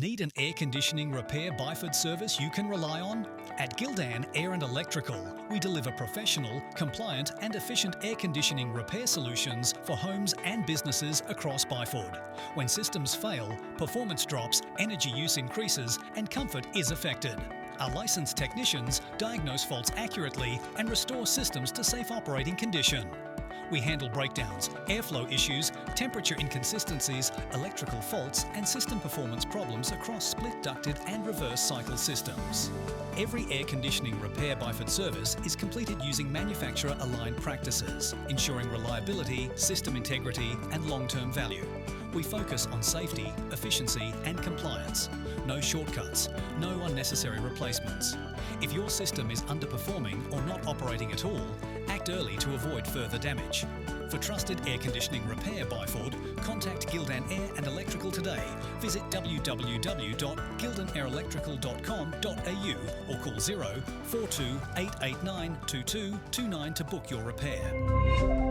Need an air conditioning repair Byford service you can rely on? At Gildan Air Electrical, we deliver professional, compliant and efficient air conditioning repair solutions for homes and businesses across Byford. When systems fail, performance drops, energy use increases and comfort is affected. Our licensed technicians diagnose faults accurately and restore systems to safe operating condition. We handle breakdowns, airflow issues, temperature inconsistencies, electrical faults and system performance problems across split ducted and reverse cycle systems. Every air conditioning repair Byford service is completed using manufacturer-aligned practices, ensuring reliability, system integrity and long-term value. We focus on safety, efficiency and compliance. No shortcuts, no unnecessary replacements. If your system is underperforming or not operating at all, act early to avoid further damage. For trusted air conditioning repair Byford, contact Gildan Air and Electrical today. Visit www.gildanair-electrical.com.au or call 042 889 2229 to book your repair.